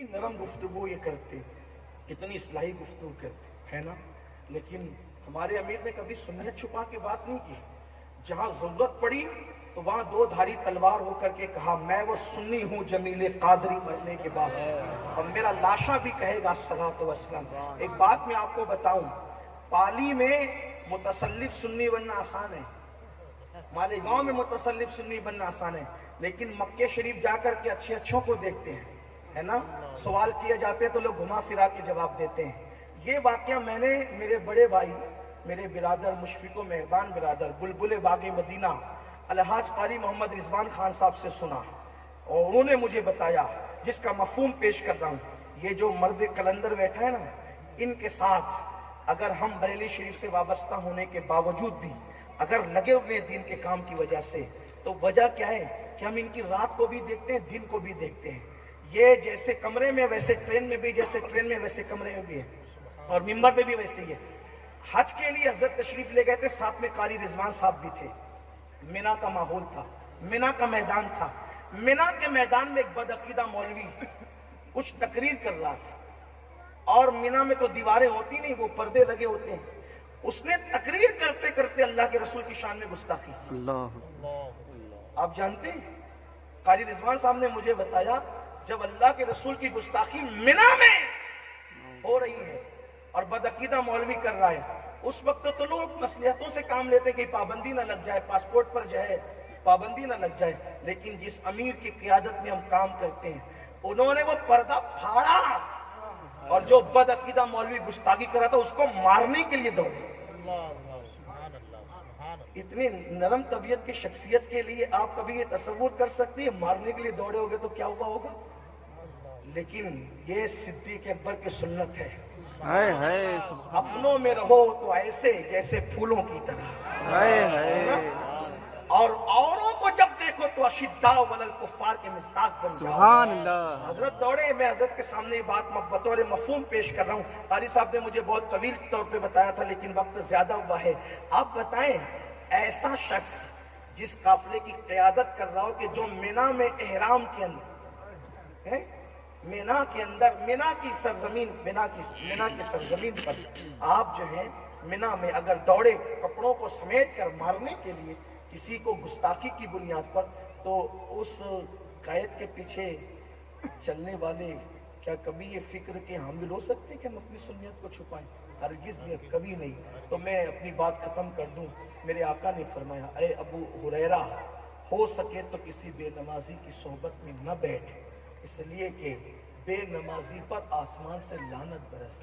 नरम गुफ्तगू ये करते, कितनी इस्लाही गुफ्तगू करते है ना। लेकिन हमारे अमीर ने कभी सुन्नत छुपा के बात नहीं की। जहां जरूरत पड़ी तो वहां दो धारी तलवार होकर के कहा, मैं वो सुन्नी हूं जमीले कादरी मरने के बाद, और मेरा लाशा भी कहेगा सलातो वसलाम। एक बात मैं आपको बताऊं, पाली में मुतसल्लिफ सुन्नी बनना आसान है, मालेगांव में मुतसल्लिफ सुन्नी बनना आसान है, लेकिन मक्के शरीफ जाकर के अच्छे अच्छों को देखते हैं, है ना। सवाल किए जाते हैं तो लोग घुमा फिरा के जवाब देते हैं। ये वाकया मैंने मेरे बड़े भाई, मेरे बिरादर मुशफिको मेहरबान बिरादर बुलबुल बागे मदीना अलहाज कारी मोहम्मद रिजवान खान साहब से सुना, और उन्होंने मुझे बताया, जिसका मफहूम पेश कर रहा हूँ। ये जो मर्द कलंदर बैठा है ना, इनके साथ अगर हम बरेली शरीफ से वाबस्ता होने के बावजूद भी अगर लगे हुए दीन के काम की वजह से, तो वजह क्या है कि हम इनकी रात को भी देखते हैं, दिन को भी देखते हैं। ये जैसे कमरे में वैसे ट्रेन में भी, जैसे ट्रेन में वैसे कमरे में भी है, और मिंबर पे भी वैसे ही है। हज के लिए हजरत तशरीफ ले गए थे, साथ में कारी रिजवान साहब भी थे। मिना का माहौल था, मिना का मैदान था। मिना के मैदान में एक बदअकीदा मौलवी कुछ तकरीर कर रहा था, और मिना में तो दीवारें होती नहीं, वो पर्दे लगे होते हैं। उसने तकरीर करते करते अल्लाह के रसूल की शान में गुस्ताखी की। आप जानते हैं, कारी रिजवान साहब ने मुझे बताया, जब अल्लाह के रसूल की गुस्ताखी मिना में हो रही है और बदअकीदा मौलवी कर रहा है, उस वक्त तो लोग मसलिहतों से काम लेते कि पाबंदी ना लग जाए, पासपोर्ट पर जो है पाबंदी ना लग जाए। लेकिन जिस अमीर की क़ियादत में हम काम करते हैं, उन्होंने वो पर्दा फाड़ा, और जो बदअकीदा मौलवी गुस्ताखी कर रहा था उसको मारने के लिए दौड़े। इतनी नरम तबीयत की शख्सियत के लिए आप कभी ये तसव्वुर कर सकते हैं, मारने के लिए दौड़े होगे तो क्या हुआ होगा। लेकिन ये सिद्दीक अकबर की सुन्नत है, अपनों में रहो तो ऐसे जैसे फूलों की तरह, और औरों को जब देखो तो अशिद्दा वलल कुफ्फार के मिज़ाज बन जाओ। सुभान अल्लाह। हजरत दौड़े, मैं हजरत के सामने ये बात बतौर मफहूम पेश कर रहा हूँ। कारी साहब ने मुझे बहुत तवील तौर पे बताया था, लेकिन वक्त ज्यादा हुआ है। आप बताएं, ऐसा शख्स जिस काफिले की क़यादत कर रहा हो कि जो मिना में एहराम के अंदर है, मिना के अंदर, मिना की सरजमीन, मिना की सरजमीन पर आप जो है मिना में अगर दौड़े कपड़ों को समेट कर मारने के लिए किसी को गुस्ताखी की बुनियाद पर, तो उस कायद के पीछे चलने वाले क्या कभी ये फिक्र के हामिल हो सकते कि हम अपनी सुन्नियत को छुपाएं? हरगिज़ नहीं, कभी नहीं। तो मैं अपनी बात खत्म कर दूं। मेरे आका ने फरमाया, ए अबू हुरैरा, हो सके तो किसी बेनमाजी की सोहबत में न बैठ, इसलिए कि बेनमाजी पर आसमान से लानत बरस।